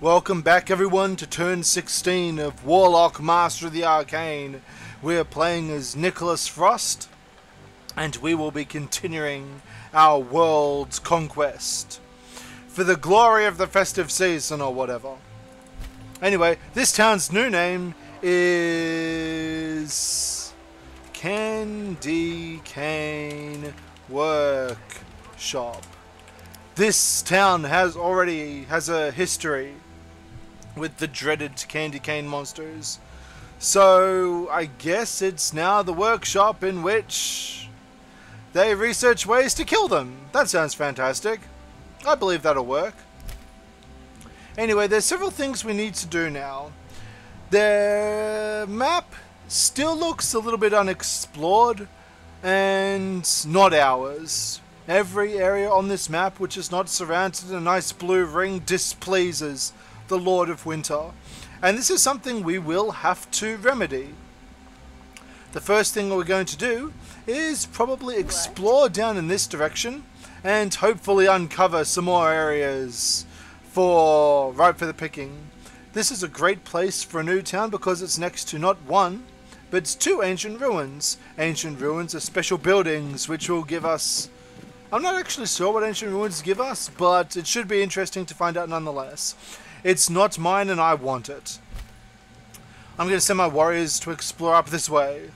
Welcome back everyone to turn 16 of Warlock, Master of the Arcane. We're playing as Nicholas Frost, and we will be continuing our world's conquest for the glory of the festive season or whatever. Anyway, this town's new name is Candy Cane Workshop. This town has a history with the dreaded candy cane monsters. So I guess it's now the workshop in which they research ways to kill them. That sounds fantastic. I believe that'll work. Anyway, there's several things we need to do now. The map still looks a little bit unexplored and not ours. Every area on this map which is not surrounded in a nice blue ring displeases the Lord of Winter, and this is something we will have to remedy. The first thing we're going to do is probably explore down in this direction and hopefully uncover some more areas ripe for the picking. This is a great place for a new town because it's next to not one, but two ancient ruins. Ancient ruins are special buildings which will give us... I'm not actually sure what ancient ruins give us, but it should be interesting to find out nonetheless. It's not mine and I want it. I'm going to send my warriors to explore up this way.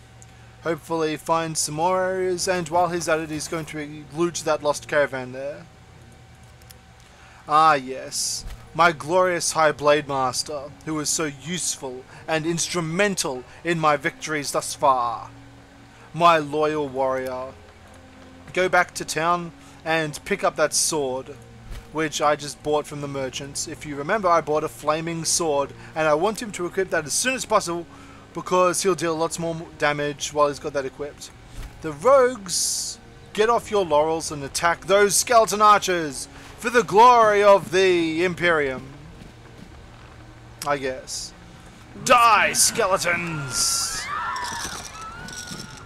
Hopefully find some more areas, and while he's at it, he's going to loot that lost caravan there. Ah yes, my glorious High Blade Master, who was so useful and instrumental in my victories thus far. My loyal warrior. Go back to town and pick up that sword, which I just bought from the merchants. If you remember, I bought a flaming sword, and I want him to equip that as soon as possible because he'll deal lots more damage while he's got that equipped. The rogues, get off your laurels and attack those skeleton archers for the glory of the Imperium, I guess. Die, skeletons!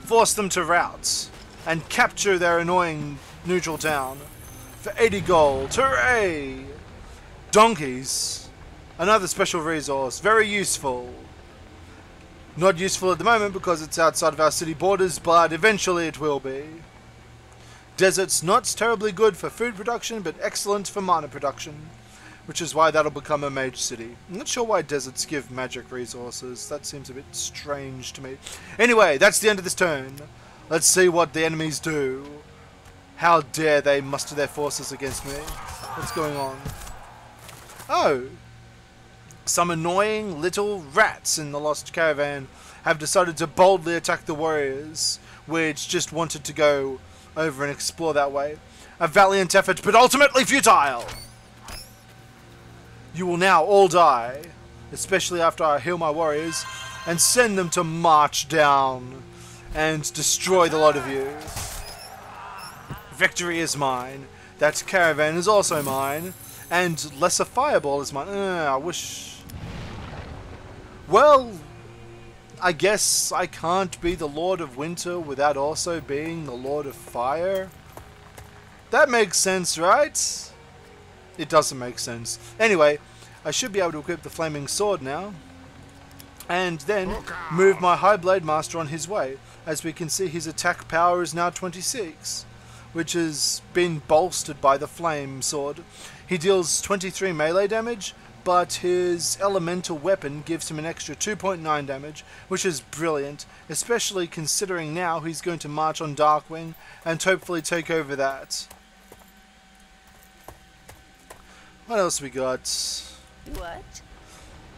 Force them to rout and capture their annoying neutral town for 80 gold. Hooray! Donkeys. Another special resource. Very useful. Not useful at the moment because it's outside of our city borders, but eventually it will be. Desert's not terribly good for food production, but excellent for mana production, which is why that'll become a mage city. I'm not sure why deserts give magic resources. That seems a bit strange to me. Anyway, that's the end of this turn. Let's see what the enemies do. How dare they muster their forces against me? What's going on? Oh! Some annoying little rats in the lost caravan have decided to boldly attack the warriors, which just wanted to go over and explore that way. A valiant effort, but ultimately futile! You will now all die, especially after I heal my warriors and send them to march down and destroy the lot of you. Victory is mine. That caravan is also mine. And lesser fireball is mine. I wish... Well, I guess I can't be the Lord of Winter without also being the Lord of Fire. That makes sense, right? It doesn't make sense. Anyway, I should be able to equip the Flaming Sword now. And then move my High Blade Master on his way. As we can see, his attack power is now 26, which has been bolstered by the Flame Sword. He deals 23 melee damage, but his elemental weapon gives him an extra 2.9 damage, which is brilliant, especially considering now he's going to march on Darkwing and hopefully take over that. What else we got? What?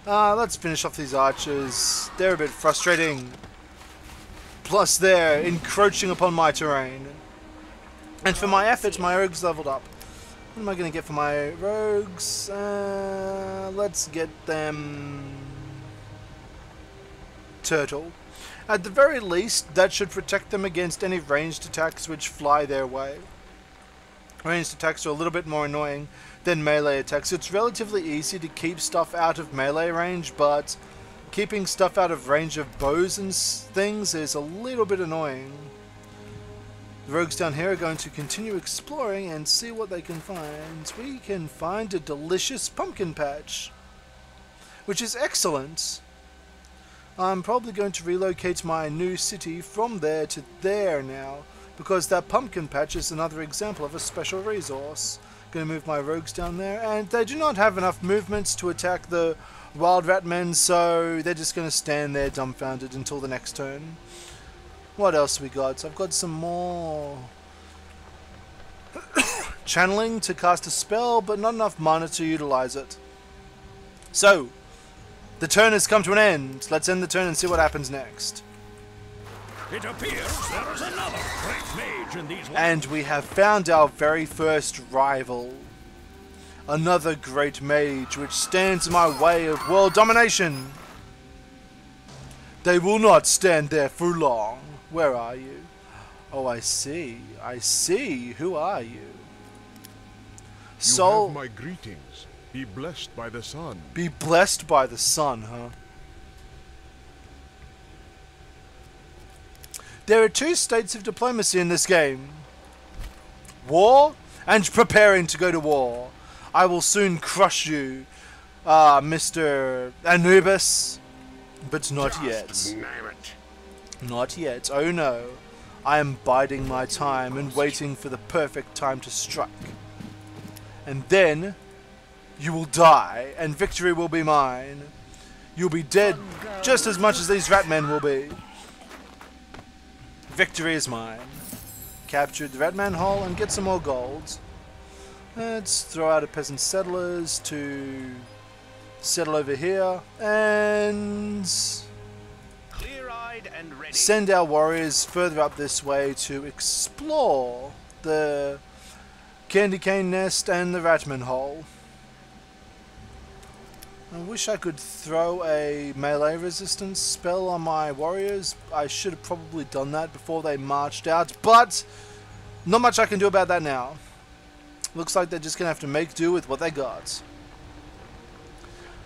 Let's finish off these archers. They're a bit frustrating. Plus they're encroaching upon my terrain. And for my efforts, my rogues leveled up. What am I going to get for my rogues? Let's get them... Turtle. At the very least, that should protect them against any ranged attacks which fly their way. Ranged attacks are a little bit more annoying than melee attacks. It's relatively easy to keep stuff out of melee range, but keeping stuff out of range of bows and things is a little bit annoying. The rogues down here are going to continue exploring and see what they can find. We can find a delicious pumpkin patch. which is excellent. I'm probably going to relocate my new city from there to there now, because that pumpkin patch is another example of a special resource. Going to move my rogues down there, and they do not have enough movements to attack the wild rat men, so they're just going to stand there dumbfounded until the next turn. What else we got? I've got some more channeling to cast a spell, but not enough mana to utilize it. So, the turn has come to an end. Let's end the turn and see what happens next. It appears there is another great mage in these lands. And we have found our very first rival. Another great mage which stands in my way of world domination. They will not stand there for long. Where are you? Oh, I see. I see. Who are you? You have my greetings. Be blessed by the sun. Be blessed by the sun, huh? There are two states of diplomacy in this game. War and preparing to go to war. I will soon crush you, Mr. Anubis. But not yet. Name it. Not yet. Oh no. I am biding my time and waiting for the perfect time to strike. And then you will die, and victory will be mine. You'll be dead just as much as these rat men will be. Victory is mine. Capture the rat man hole and get some more gold. Let's throw out a peasant settlers to settle over here and Clear-eyed and ready. send our warriors further up this way to explore the candy cane nest and the ratman hole. I wish I could throw a melee resistance spell on my warriors. I should have probably done that before they marched out, but not much I can do about that now. Looks like they're just going to have to make do with what they got.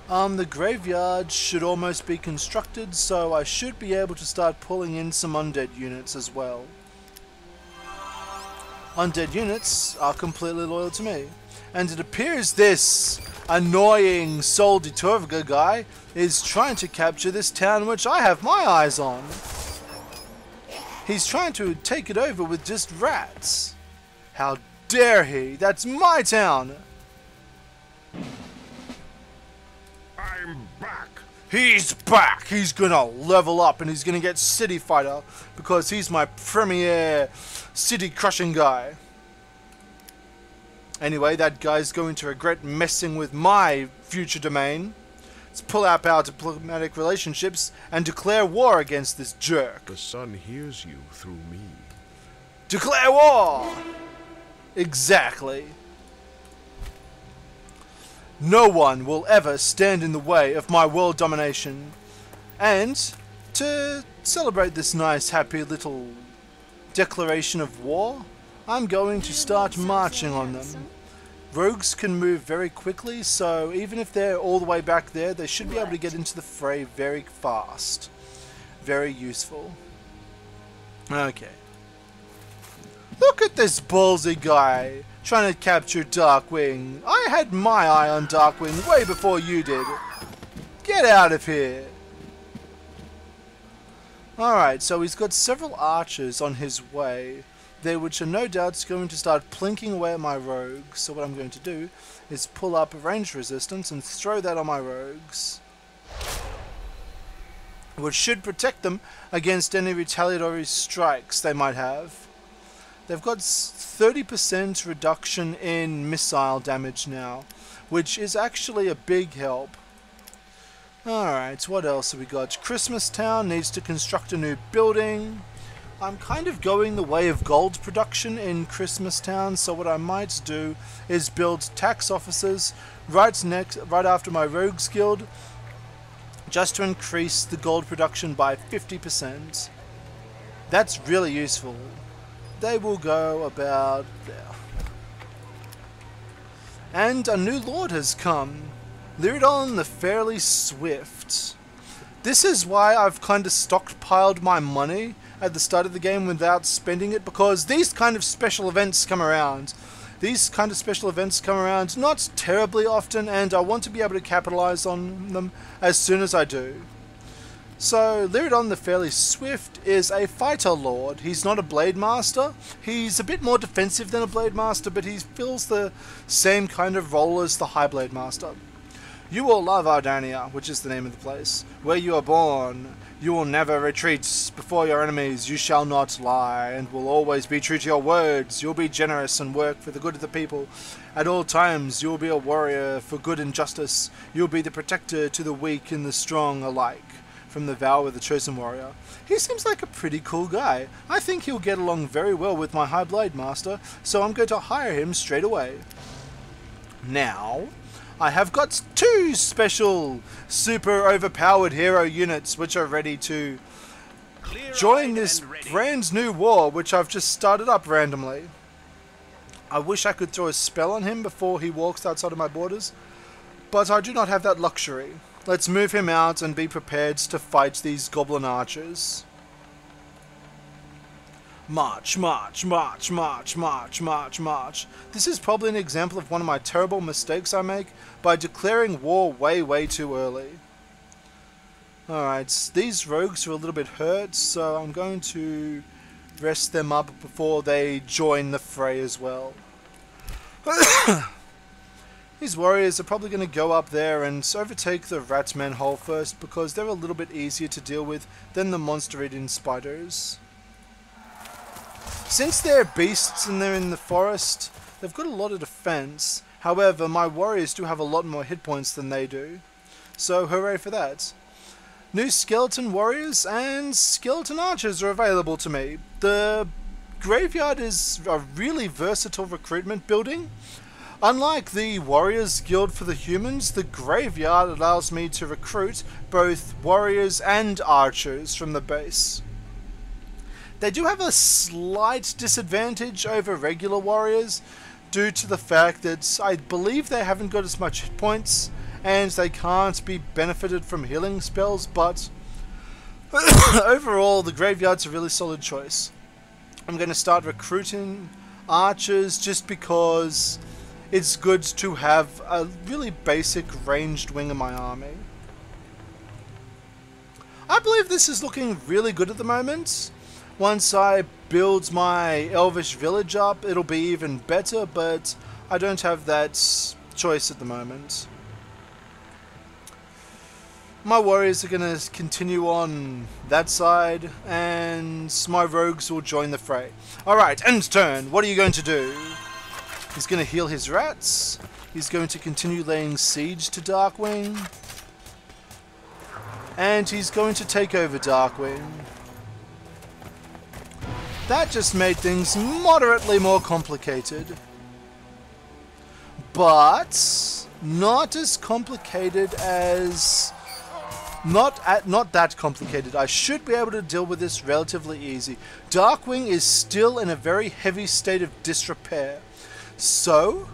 The graveyard should almost be constructed, so I should be able to start pulling in some undead units as well. Undead units are completely loyal to me. And it appears this annoying Sol de Turvga guy is trying to capture this town which I have my eyes on. He's trying to take it over with just rats. How dare he? That's my town! I'm back. He's back! He's gonna level up and he's gonna get City Fighter because he's my premier city crushing guy. Anyway, that guy's going to regret messing with my future domain. Let's pull out our diplomatic relationships and declare war against this jerk. The sun hears you through me. Declare war! Exactly. No one will ever stand in the way of my world domination. And to celebrate this nice, happy little declaration of war, I'm going to start marching on them. Rogues can move very quickly, so even if they're all the way back there, they should be able to get into the fray very fast. Very useful. Okay. Look at this ballsy guy trying to capture Darkwing. I had my eye on Darkwing way before you did. Get out of here. Alright, so he's got several archers on his way there, which are no doubt going to start plinking away at my rogues. So what I'm going to do is pull up a range resistance and throw that on my rogues, which should protect them against any retaliatory strikes they might have. They've got 30% reduction in missile damage now, which is actually a big help. Alright, what else have we got? Christmas Town needs to construct a new building. I'm kind of going the way of gold production in Christmas Town, so what I might do is build tax officers right after my Rogues Guild, just to increase the gold production by 50%. That's really useful. They will go about there. And a new lord has come. Lyridon the Fairly Swift. This is why I've kind of stockpiled my money at the start of the game without spending it, because these kind of special events come around. These kind of special events come around not terribly often, and I want to be able to capitalize on them as soon as I do. So, Lyridon the Fairly Swift is a fighter lord. He's not a blade master. He's a bit more defensive than a blade master, but he fills the same kind of role as the High Blade Master. You will love Ardania, which is the name of the place, where you are born. You will never retreat before your enemies. You shall not lie, and will always be true to your words. You'll be generous and work for the good of the people. At all times, you will be a warrior for good and justice. You will be the protector to the weak and the strong alike. From the Vow of the Chosen Warrior. He seems like a pretty cool guy. I think he'll get along very well with my High Blade Master, so I'm going to hire him straight away. Now, I have got 2 special super overpowered hero units which are ready to join this brand new war which I've just started up randomly. I wish I could throw a spell on him before he walks outside of my borders, but I do not have that luxury. Let's move him out and be prepared to fight these goblin archers. March, march, march, march, march, march, march. This is probably an example of one of my terrible mistakes I make by declaring war way too early. Alright, these rogues are a little bit hurt, so I'm going to rest them up before they join the fray as well. These warriors are probably going to go up there and overtake the Ratman Hole first because they're a little bit easier to deal with than the monster-eating spiders. Since they're beasts and they're in the forest, they've got a lot of defense. However, my warriors do have a lot more hit points than they do. So hooray for that. New skeleton warriors and skeleton archers are available to me. The graveyard is a really versatile recruitment building. Unlike the Warriors Guild for the humans, the graveyard allows me to recruit both warriors and archers from the base. They do have a slight disadvantage over regular warriors due to the fact that I believe they haven't got as much hit points and they can't be benefited from healing spells, but overall the graveyard's a really solid choice. I'm going to start recruiting archers just because it's good to have a really basic ranged wing in my army. I believe this is looking really good at the moment. Once I build my elvish village up, it'll be even better, but I don't have that choice at the moment. My warriors are going to continue on that side, and my rogues will join the fray. Alright, end turn. What are you going to do? He's going to heal his rats. He's going to continue laying siege to Darkwing. And he's going to take over Darkwing. That just made things moderately more complicated. But not as complicated as... Not that complicated. I should be able to deal with this relatively easy. Darkwing is still in a very heavy state of disrepair. So,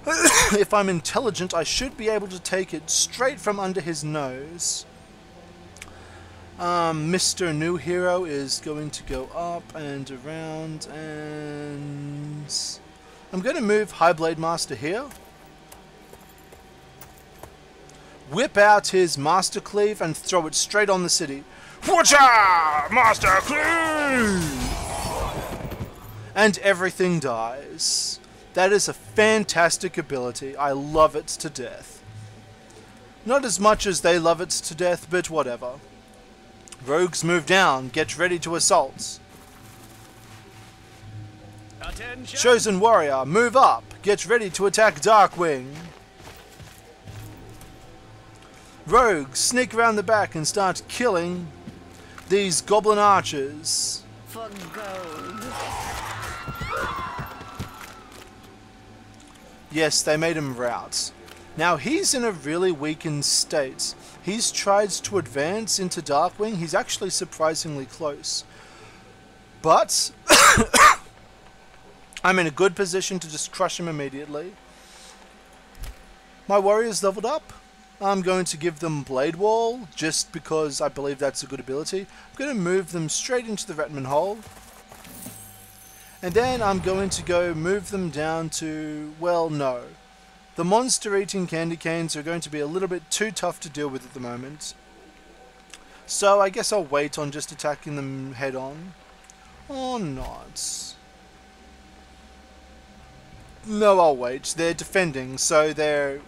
if I'm intelligent, I should be able to take it straight from under his nose. Mr. New Hero is going to go up and around, and I'm going to move High Blade Master here. Whip out his Master Cleave and throw it straight on the city. Whatcha! Master Cleave! And everything dies. That is a fantastic ability. I love it to death. Not as much as they love it to death, but whatever. Rogues move down. Get ready to assault. Attention. Chosen Warrior, move up. Get ready to attack Darkwing. Rogues, sneak around the back and start killing these goblin archers. For gold. Yes, they made him rout. Now he's in a really weakened state. He's tried to advance into Darkwing. He's actually surprisingly close. But I'm in a good position to just crush him immediately. My warriors leveled up. I'm going to give them Blade Wall, just because I believe that's a good ability. I'm going to move them straight into the Ratman Hole. And then I'm going to go move them down to, well, no. The monster-eating candy canes are going to be a little bit too tough to deal with at the moment. So I guess I'll wait on just attacking them head-on. Or not. No, I'll wait. They're defending, so they're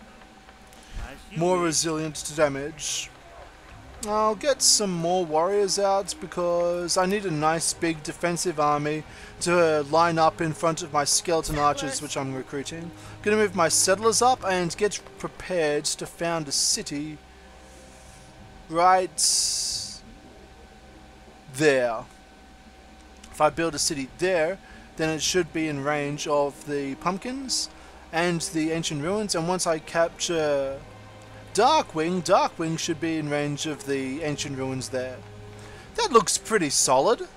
more resilient to damage. I'll get some more warriors out because I need a nice big defensive army to line up in front of my skeleton archers, which I'm recruiting. I'm going to move my settlers up and get prepared to found a city right there. If I build a city there, then it should be in range of the pumpkins and the ancient ruins, and once I capture Darkwing should be in range of the ancient ruins there. That looks pretty solid.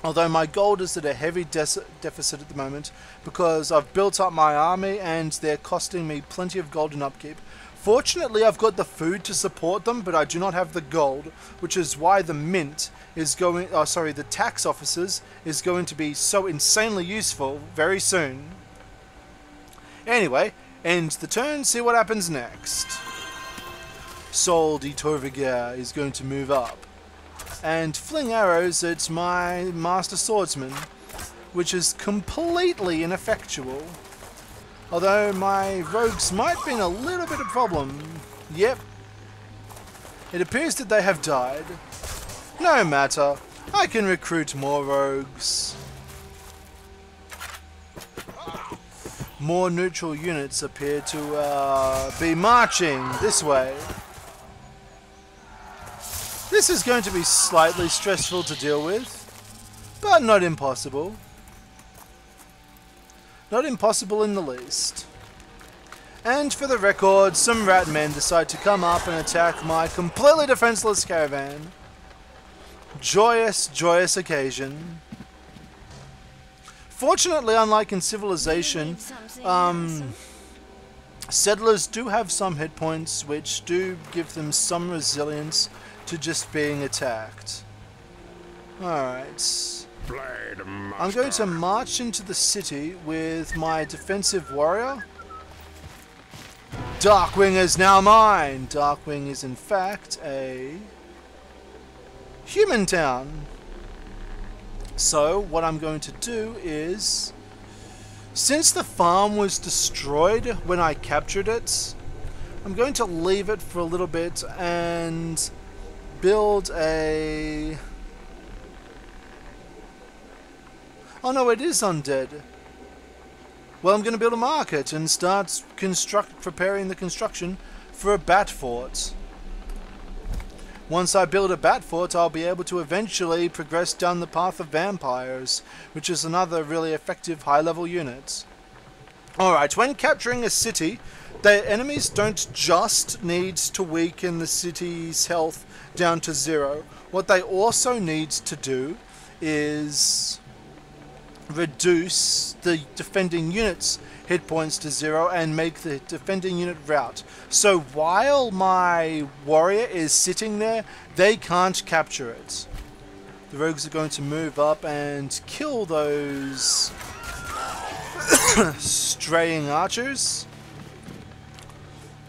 Although my gold is at a heavy deficit at the moment because I've built up my army and they're costing me plenty of gold in upkeep. Fortunately, I've got the food to support them, but I do not have the gold, which is why the mint is going... Oh, sorry, the tax officers is going to be so insanely useful very soon. Anyway, end the turn, see what happens next. Sol de Torviger is going to move up and fling arrows at my master swordsman, which is completely ineffectual. Although my rogues might be in a little bit of problem. Yep. It appears that they have died. No matter, I can recruit more rogues. More neutral units appear to be marching this way. This is going to be slightly stressful to deal with, but not impossible. Not impossible in the least. And for the record, some rat men decide to come up and attack my completely defenseless caravan. Joyous, joyous occasion. Fortunately, unlike in Civilization, settlers do have some hit points which do give them some resilience to just being attacked. Alright. I'm going to march into the city with my defensive warrior. Darkwing is now mine! Darkwing is in fact a human town. So what I'm going to do is, since the farm was destroyed when I captured it, I'm going to leave it for a little bit and build a... Oh no, it is undead. Well, I'm going to build a market and start preparing the construction for a bat fort. Once I build a bat fort, I'll be able to eventually progress down the path of vampires, which is another really effective high-level unit. Alright, when capturing a city, the enemies don't just need to weaken the city's health down to 0. What they also need to do is reduce the defending unit's hit points to 0 and make the defending unit rout. So while my warrior is sitting there, they can't capture it. The rogues are going to move up and kill those straying archers.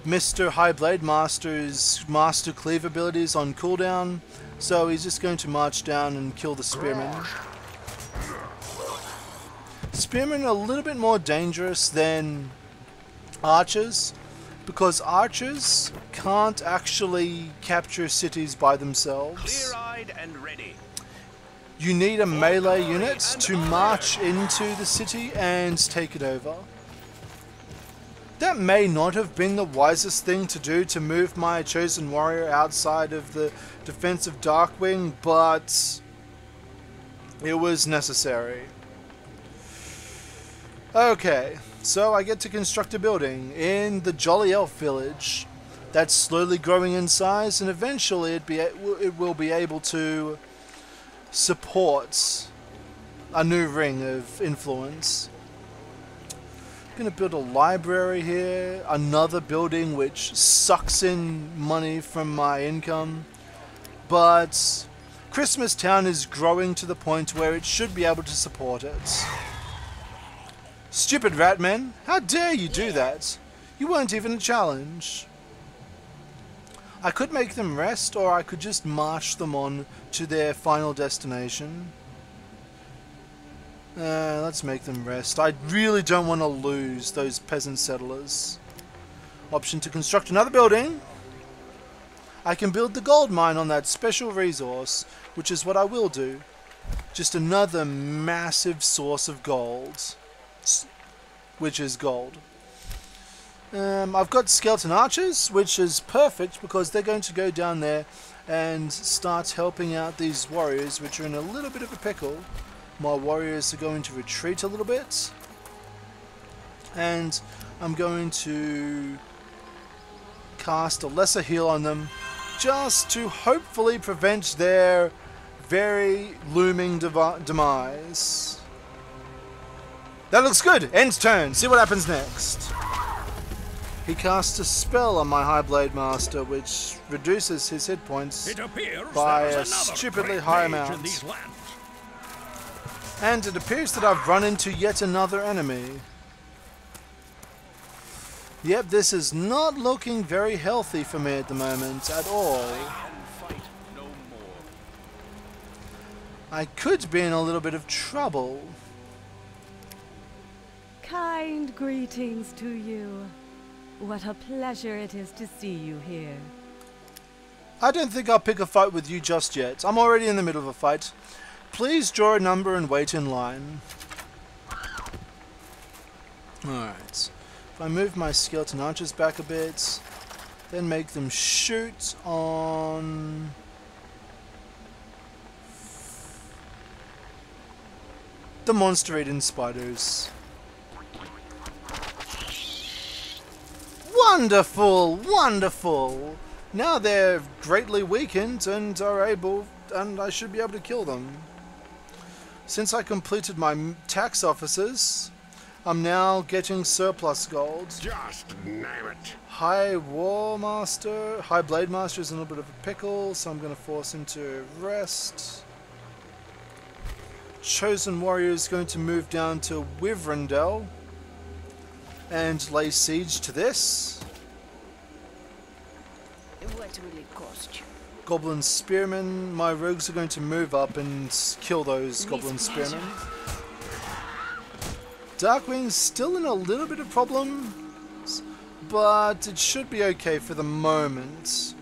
Mr. Highblade Master's Master Cleave ability is on cooldown, so he's just going to march down and kill the spearmen. Spearmen are a little bit more dangerous than archers, because archers can't actually capture cities by themselves. Clear-eyed and ready. You need a melee unit to march into the city and take it over. That may not have been the wisest thing to do, to move my chosen warrior outside of the defense of Darkwing, but it was necessary. Okay, so I get to construct a building in the Jolly Elf village that's slowly growing in size, and eventually it will be able to support a new ring of influence. I'm going to build a library here, another building which sucks in money from my income, but Christmas Town is growing to the point where it should be able to support it. Stupid Ratmen, how dare you do that? You weren't even a challenge. I could make them rest, or I could just march them on to their final destination. Let's make them rest. I really don't want to lose those peasant settlers. Option to construct another building. I can build the gold mine on that special resource, which is what I will do. Just another massive source of gold, which is gold. I've got skeleton archers, which is perfect because they're going to go down there and start helping out these warriors, which are in a little bit of a pickle. My warriors are going to retreat a little bit, and I'm going to cast a lesser heal on them just to hopefully prevent their very looming demise. That looks good! End turn! See what happens next. He casts a spell on my High Blade Master, which reduces his hit points by a stupidly high amount. And it appears that I've run into yet another enemy. Yep, this is not looking very healthy for me at the moment, at all. I could be in a little bit of trouble. Kind greetings to you. What a pleasure it is to see you here. I don't think I'll pick a fight with you just yet. I'm already in the middle of a fight. Please draw a number and wait in line. Alright. If I move my skeleton archers back a bit, then make them shoot on... the monster-eating spiders. Wonderful! Wonderful! Now they're greatly weakened and are able... and I should be able to kill them. Since I completed my tax officers, I'm now getting surplus gold. Just name it. High Blade Master is in a little bit of a pickle, so I'm going to force him to rest. Chosen Warrior is going to move down to Wyverndell and lay siege to this. What will it cost you? Goblin Spearmen, my rogues are going to move up and kill those Goblin Spearmen. Darkwing's still in a little bit of problems, but it should be okay for the moment.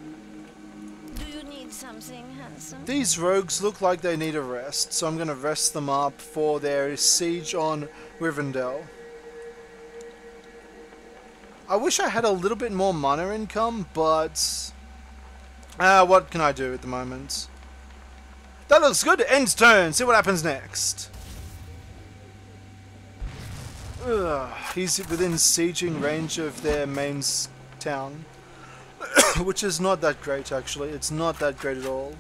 Do you need something, handsome? These rogues look like they need a rest, so I'm going to rest them up for their siege on Wyverndell. I wish I had a little bit more mana income, but... what can I do at the moment? That looks good! End turn! See what happens next. He's within sieging range of their main town. Which is not that great, actually. It's not that great at all.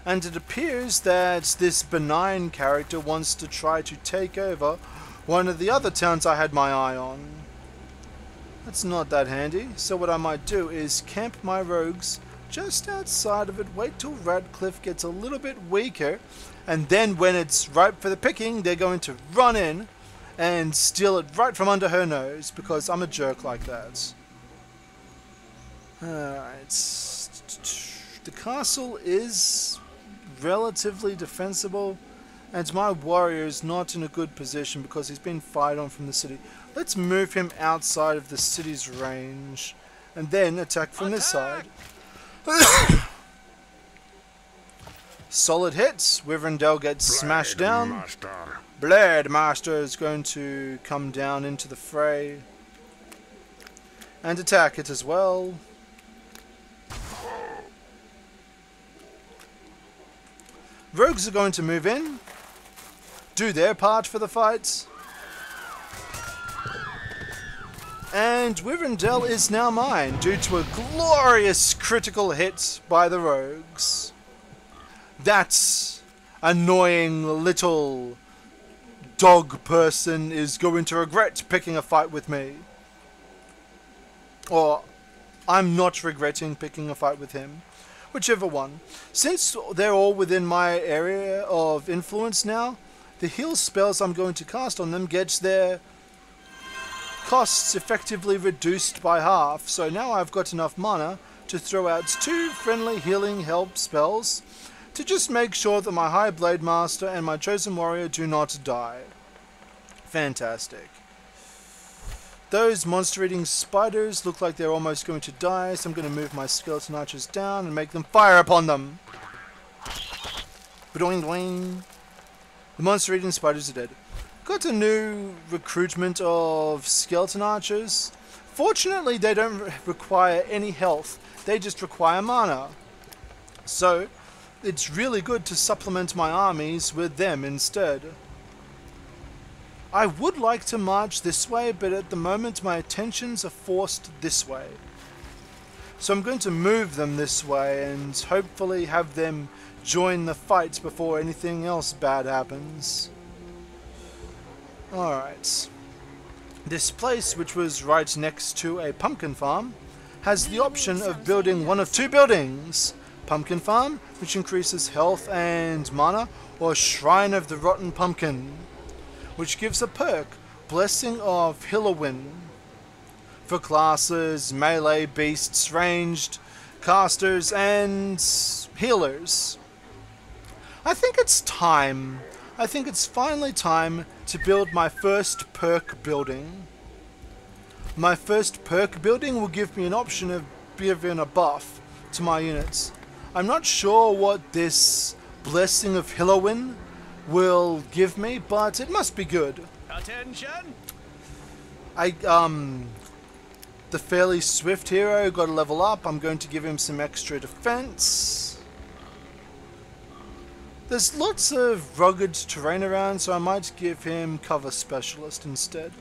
And it appears that this benign character wants to try to take over one of the other towns I had my eye on. That's not that handy, so what I might do is camp my rogues just outside of it, wait till Radcliffe gets a little bit weaker, and then when it's ripe for the picking, they're going to run in and steal it right from under her nose, because I'm a jerk like that. Alright. The castle is relatively defensible, and my warrior is not in a good position because he's been fired on from the city. Let's move him outside of the city's range, and then attack from this side. Solid hits. Wyverndell gets smashed down. Blade Master is going to come down into the fray and attack it as well. Rogues are going to move in, do their part for the fight. And Wyverndell is now mine due to a glorious critical hit by the rogues. That annoying little dog person is going to regret picking a fight with me. Or I'm not regretting picking a fight with him. Whichever one. Since they're all within my area of influence now, the heal spells I'm going to cast on them gets their costs effectively reduced by half. So now I've got enough mana to throw out 2 friendly healing help spells to just make sure that my High Blade Master and my Chosen Warrior do not die. Fantastic. Those monster-eating spiders look like they're almost going to die, so I'm going to move my skeleton archers down and make them fire upon them. Ba-doing doing. The monster-eating spiders are dead. Got a new recruitment of skeleton archers. Fortunately, they don't require any health. They just require mana. So, it's really good to supplement my armies with them instead. I would like to march this way, but at the moment my attentions are forced this way. So I'm going to move them this way and hopefully have them join the fight before anything else bad happens. Alright. This place, which was right next to a pumpkin farm, has the option of building one of 2 buildings. Pumpkin Farm, which increases health and mana, or Shrine of the Rotten Pumpkin, which gives a perk, Blessing of Hillowin, for classes, melee, beasts, ranged, casters, and healers. I think it's time. I think it's finally time to build my first perk building. My first perk building will give me an option of giving a buff to my units. I'm not sure what this Blessing of Hillowin will give me, but it must be good. Attention! The fairly swift hero got a level up. I'm going to give him some extra defense. There's lots of rugged terrain around, so I might give him cover specialist instead.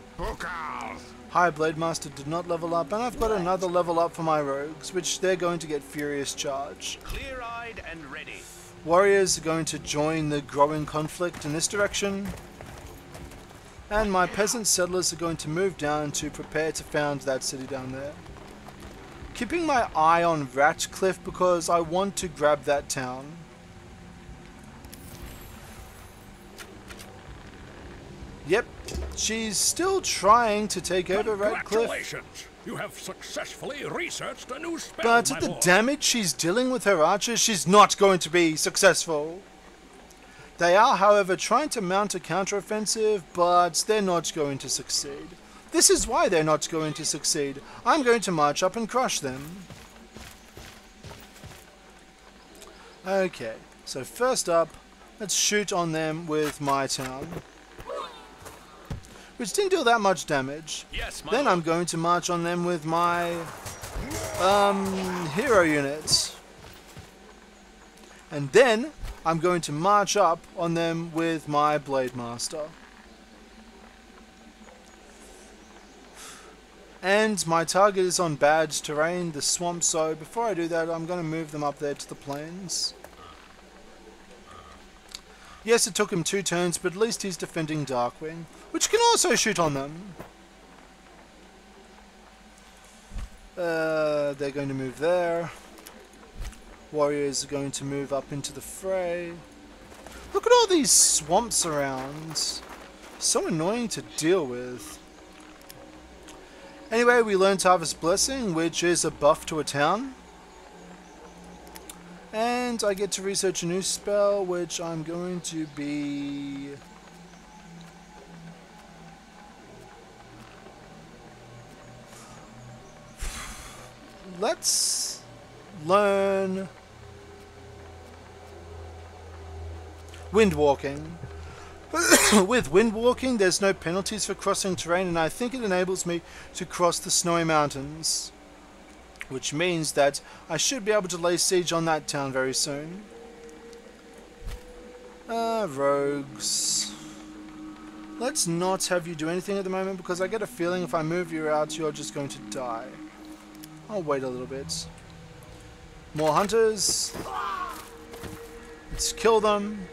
High Blade Master did not level up, and I've got another level up for my rogues, which they're going to get Furious Charge. Clear-eyed and ready. Warriors are going to join the growing conflict in this direction. And my peasant settlers are going to move down to prepare to found that city down there. Keeping my eye on Ratcliffe because I want to grab that town. Yep, she's still trying to take over Ratcliffe. Congratulations! You have successfully researched a new spell, But at the damage she's dealing with her archers, she's not going to be successful. They are, however, trying to mount a counteroffensive, but they're not going to succeed. This is why they're not going to succeed. I'm going to march up and crush them. Okay, so first up, let's shoot on them with my town, which didn't do that much damage. Yes, then I'm going to march on them with my hero units. And then I'm going to march up on them with my Blade Master. And my target is on bad terrain, the swamp, so before I do that I'm going to move them up there to the plains. Yes, it took him 2 turns, but at least he's defending Darkwing, which can also shoot on them. They're going to move there. Warriors are going to move up into the fray. Look at all these swamps around. So annoying to deal with. Anyway, we learned Harvest Blessing, which is a buff to a town. And I get to research a new spell, which I'm going to be... Let's learn Wind Walking. With Wind Walking, there's no penalties for crossing terrain, and I think it enables me to cross the snowy mountains, which means that I should be able to lay siege on that town very soon. Rogues. Let's not have you do anything at the moment, because I get a feeling if I move you out, you're just going to die. I'll wait a little bit. More hunters. Let's kill them.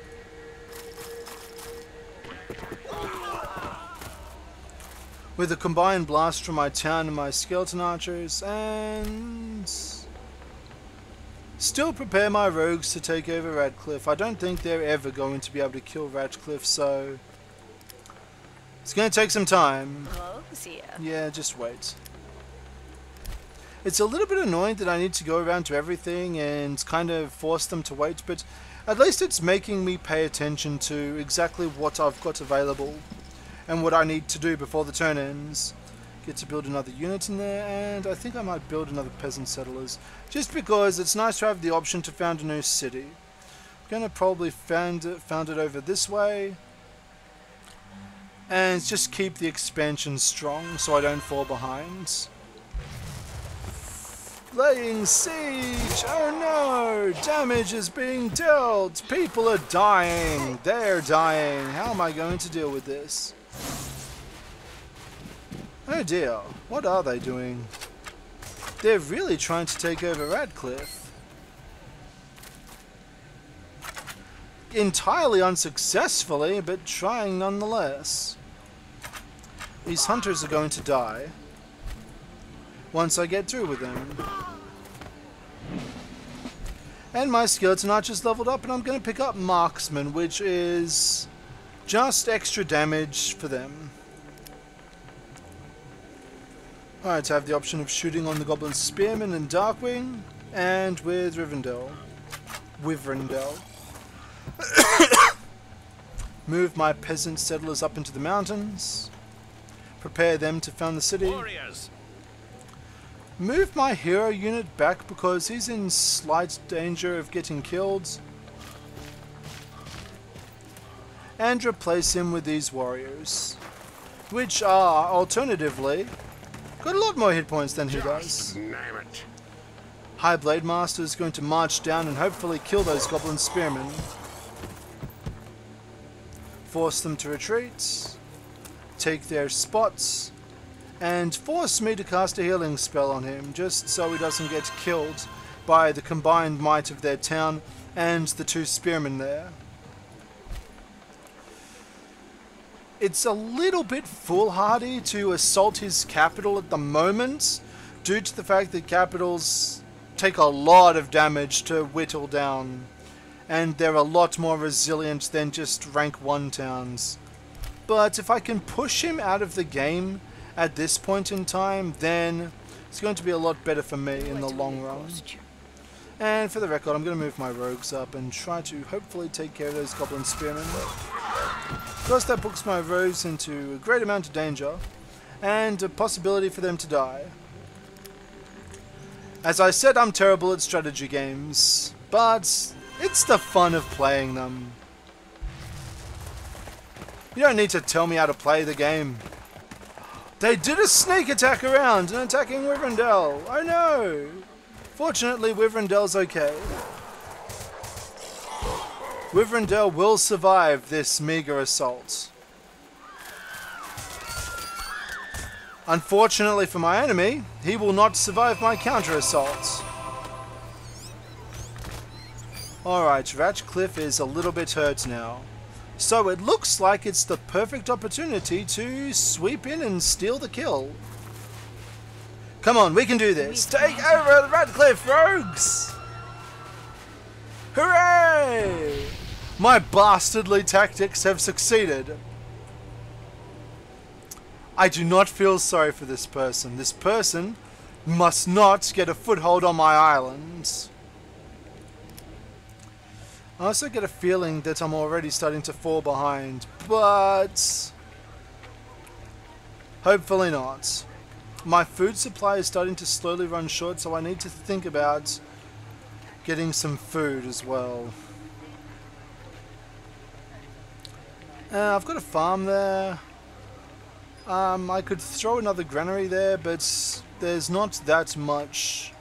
With a combined blast from my town and my skeleton archers, and Still prepare my rogues to take over Radcliffe. I don't think they're ever going to be able to kill Radcliffe, so it's going to take some time. Rogues here. Yeah, just wait. It's a little bit annoying that I need to go around to everything and kind of force them to wait, but at least it's making me pay attention to exactly what I've got available and what I need to do before the turn ends. Get to build another unit in there, and I think I might build another peasant settlers, just because it's nice to have the option to found a new city. I'm going to probably found it over this way, and just keep the expansion strong so I don't fall behind. Laying siege! Oh no! Damage is being dealt! People are dying! They're dying! How am I going to deal with this? Oh dear, what are they doing? They're really trying to take over Radcliffe. Entirely unsuccessfully, but trying nonetheless. These hunters are going to die once I get through with them. And my skeleton archer's leveled up, and I'm going to pick up marksman, which is just extra damage for them. Alright, I have the option of shooting on the Goblin Spearman and Darkwing, and with Rivendell. Move my peasant settlers up into the mountains. Prepare them to found the city. Warriors. Move my hero unit back because he's in slight danger of getting killed. And replace him with these warriors, which are, alternatively, got a lot more hit points than he does. Name it. High Blade Master is going to march down and hopefully kill those Goblin Spearmen. Force them to retreat. Take their spots. And force me to cast a healing spell on him, just so he doesn't get killed by the combined might of their town and the two spearmen there. It's a little bit foolhardy to assault his capital at the moment, due to the fact that capitals take a lot of damage to whittle down, and they're a lot more resilient than just rank 1 towns. But if I can push him out of the game at this point in time, then it's going to be a lot better for me in the long run. And for the record, I'm going to move my rogues up and try to hopefully take care of those Goblin Spearmen. Of course, that puts my rogues into a great amount of danger, and a possibility for them to die. As I said, I'm terrible at strategy games, but it's the fun of playing them. You don't need to tell me how to play the game. They did a sneak attack around and attacking Rivendell. Oh no! Fortunately, Rivendell's okay. Rivendell will survive this meager assault. Unfortunately for my enemy, he will not survive my counter-assault. Alright, Radcliffe is a little bit hurt now. So it looks like it's the perfect opportunity to sweep in and steal the kill. Come on, we can do this. Take over the Radcliffe rogues! Hooray! My bastardly tactics have succeeded. I do not feel sorry for this person. This person must not get a foothold on my island. I also get a feeling that I'm already starting to fall behind, but hopefully not. My food supply is starting to slowly run short, so I need to think about getting some food as well. I've got a farm there. I could throw another granary there, but there's not that much.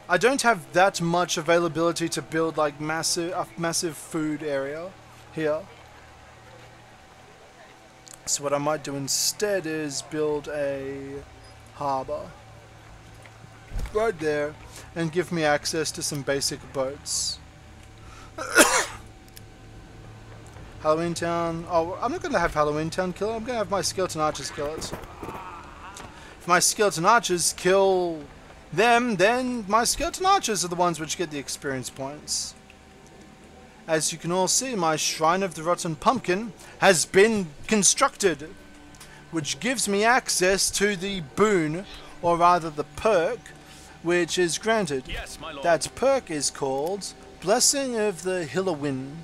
I don't have that much availability to build like a massive food area here. So what I might do instead is build a harbour right there and give me access to some basic boats. Halloween Town. Oh, I'm not going to have Halloween Town kill it. I'm going to have my Skeleton Archers kill it. If my Skeleton Archers kill Then my skeleton archers are the ones which get the experience points. As you can all see, my Shrine of the Rotten Pumpkin has been constructed, which gives me access to the boon, or rather the perk, which is granted. Yes, my lord. That perk is called Blessing of the Hillowin,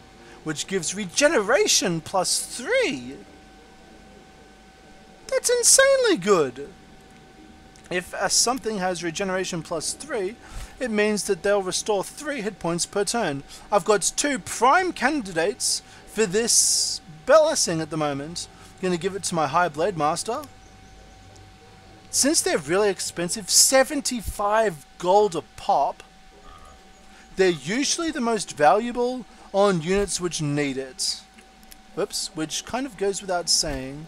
which gives regeneration +3. That's insanely good. If something has regeneration +3, it means that they'll restore 3 hit points per turn. I've got 2 prime candidates for this blessing at the moment. I'm going to give it to my High Blade Master. Since they're really expensive, 75 gold a pop, they're usually the most valuable on units which need it. Whoops, which kind of goes without saying.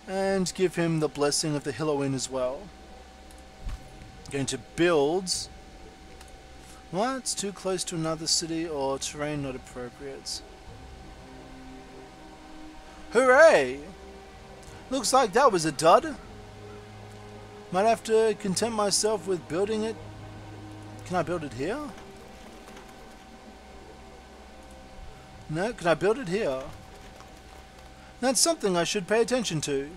And give him the Blessing of the Hillowin as well. Going to build. What? It's too close to another city or terrain not appropriate. Hooray! Looks like that was a dud. Might have to content myself with building it. Can I build it here? No, can I build it here? That's something I should pay attention to.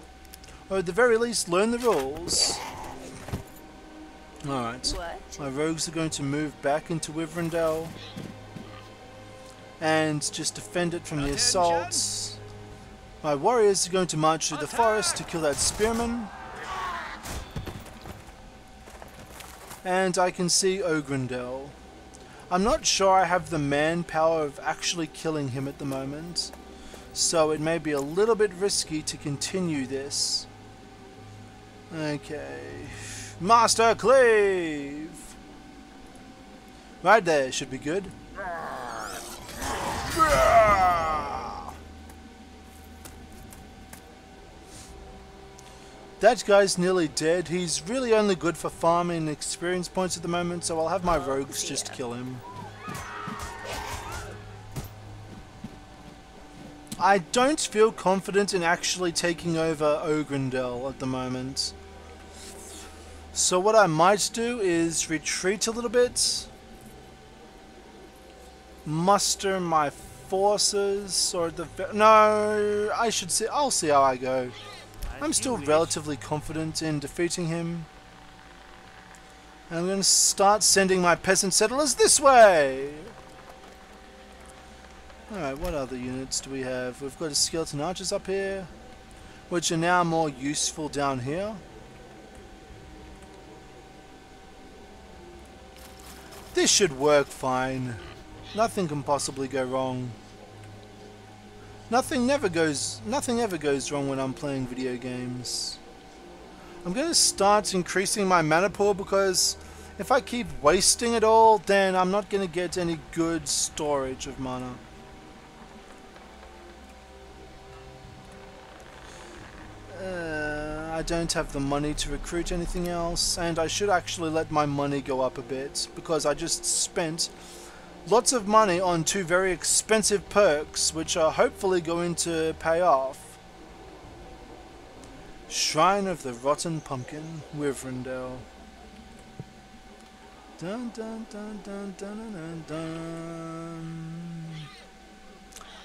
Or at the very least, learn the rules. Alright. What? My rogues are going to move back into Wyverndale. And just defend it from the assaults. My warriors are going to march through the forest to kill that spearman. And I can see Ogrendel. I'm not sure I have the manpower of actually killing him at the moment. So it may be a little bit risky to continue this. Okay. Master Cleave! Right there, should be good. That guy's nearly dead. He's really only good for farming experience points at the moment, so I'll have my rogues just kill him. I don't feel confident in actually taking over Ogrendel at the moment. So what I might do is retreat a little bit. Muster my forces, or no, I should see. I'll see how I go. I'm still relatively confident in defeating him. And I'm going to start sending my peasant settlers this way. Alright, what other units do we have? We've got a skeleton archers up here, which are now more useful down here. This should work fine. Nothing can possibly go wrong. Nothing ever goes wrong when I'm playing video games. I'm going to start increasing my mana pool because if I keep wasting it all, then I'm not going to get any good storage of mana. I don't have the money to recruit anything else, and I should actually let my money go up a bit because I just spent lots of money on 2 very expensive perks which are hopefully going to pay off. Shrine of the Rotten Pumpkin, Wyverndale. Dun dun dun dun dun dun dun.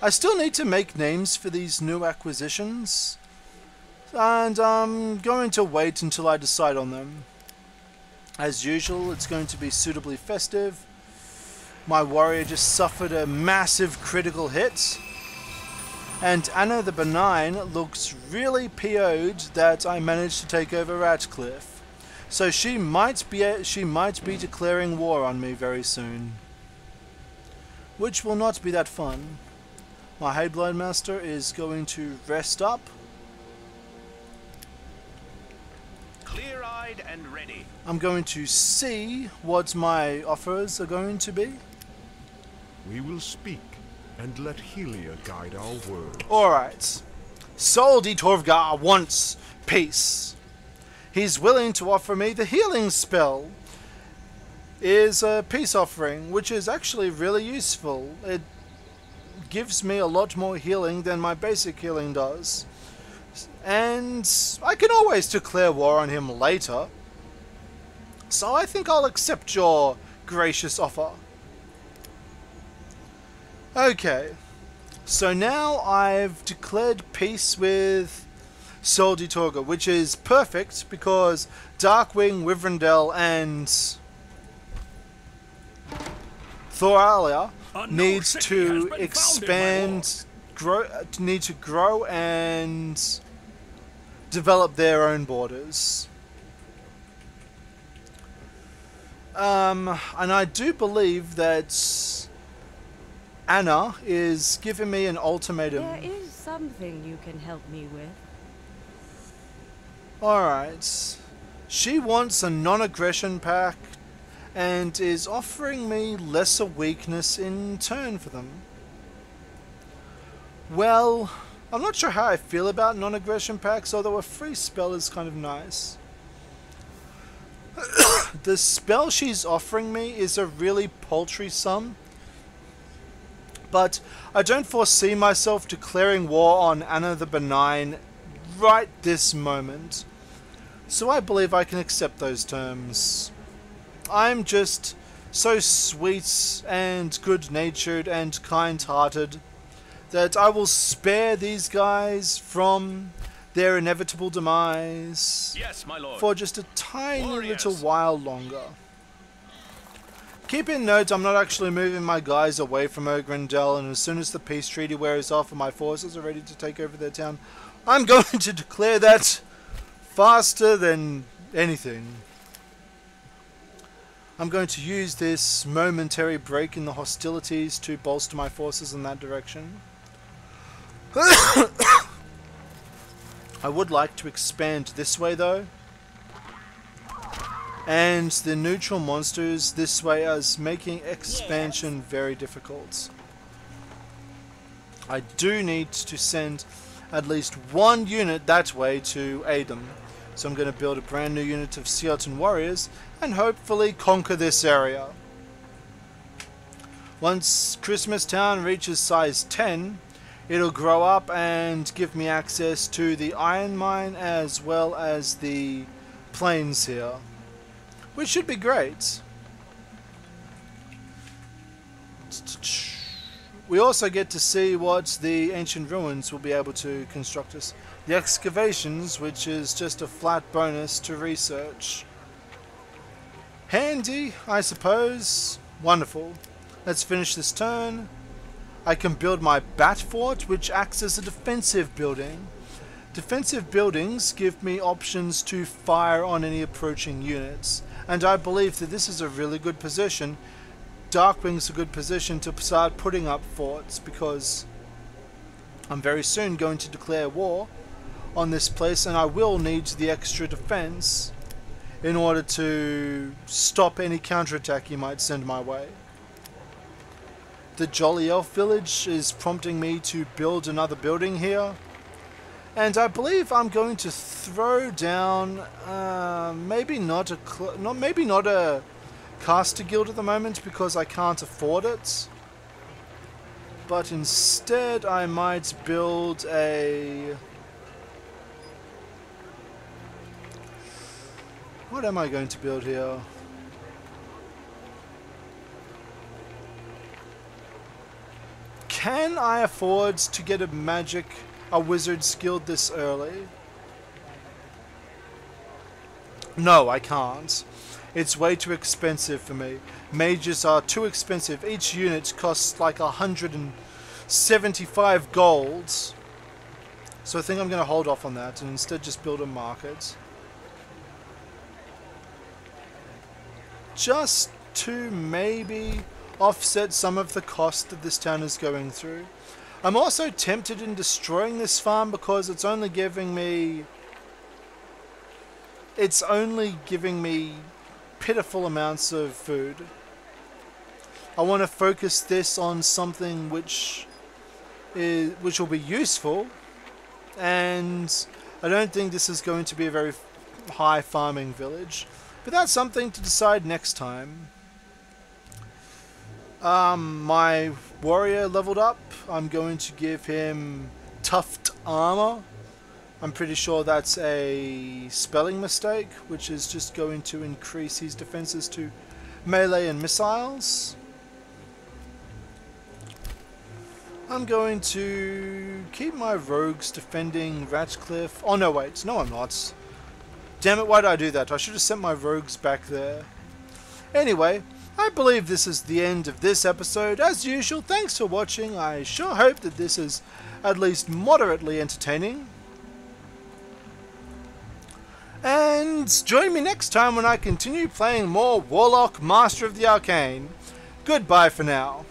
I still need to make names for these new acquisitions, and I'm going to wait until I decide on them. As usual, it's going to be suitably festive. My warrior just suffered a massive critical hit, and Anna the Benign looks really PO'd that I managed to take over Ratcliffe. So she might be declaring war on me very soon, which will not be that fun. My High Blade Master is going to rest up. Clear-eyed and ready. I'm going to see what my offers are going to be. We will speak and let Helia guide our words. Alright. Soldi Torvgar wants peace. He's willing to offer me the healing spell. Is a peace offering, which is actually really useful. It gives me a lot more healing than my basic healing does. And I can always declare war on him later. So I think I'll accept your gracious offer. Okay, so now I've declared peace with Soldi Torga, which is perfect because Darkwing, Wyvrendell, and Thoralia needs to expand, need to grow and develop their own borders. And I do believe that Anna is giving me an ultimatum. There is something you can help me with. Alright. She wants a non-aggression pact and is offering me lesser weakness in turn for them. Well, I'm not sure how I feel about non-aggression pacts, although a free spell is kind of nice. The spell she's offering me is a really paltry sum, but I don't foresee myself declaring war on Anna the Benign right this moment, so I believe I can accept those terms. I'm just so sweet and good-natured and kind-hearted that I will spare these guys from their inevitable demise. Yes, my lord. For just a tiny Warriors. little while longer. Keep in note, I'm not actually moving my guys away from Ogrendell, and as soon as the peace treaty wears off and my forces are ready to take over their town, I'm going to declare that faster than anything. I'm going to use this momentary break in the hostilities to bolster my forces in that direction. I would like to expand this way though, and the neutral monsters this way as making expansion very difficult. I do need to send at least one unit that way to aid them, so I'm going to build a brand new unit of Seotan warriors and hopefully conquer this area. Once Christmas Town reaches size 10, it'll grow up and give me access to the iron mine as well as the plains here, which should be great. We also get to see what the ancient ruins will be able to construct us. The excavations, which is just a flat bonus to research. Handy, I suppose. Wonderful. Let's finish this turn. I can build my Bat Fort, which acts as a defensive building. Defensive buildings give me options to fire on any approaching units, and I believe that this is a really good position. Darkwing's a good position to start putting up forts, because I'm very soon going to declare war on this place, and I will need the extra defense in order to stop any counterattack you might send my way. The Jolly Elf Village is prompting me to build another building here, and I believe I'm going to throw down maybe not a caster guild at the moment because I can't afford it, but instead I might build a... What am I going to build here? Can I afford to get a wizard's guild this early? No, I can't. It's way too expensive for me. Mages are too expensive. Each unit costs like 175 gold. So I think I'm going to hold off on that and instead just build a market. Just to maybe offset some of the cost that this town is going through. I'm also tempted in destroying this farm because it's only giving me pitiful amounts of food. I want to focus this on something which will be useful, and I don't think this is going to be a very high farming village, but that's something to decide next time. My warrior leveled up. I'm going to give him tuft armor I'm pretty sure that's a spelling mistake, which is just going to increase his defenses to melee and missiles. I'm going to keep my rogues defending Ratcliffe. Oh no, wait, no I'm not. Damn it, why did I do that? I should have sent my rogues back there. Anyway, I believe this is the end of this episode. As usual, thanks for watching. I sure hope that this is at least moderately entertaining. And join me next time when I continue playing more Warlock, Master of the Arcane. Goodbye for now.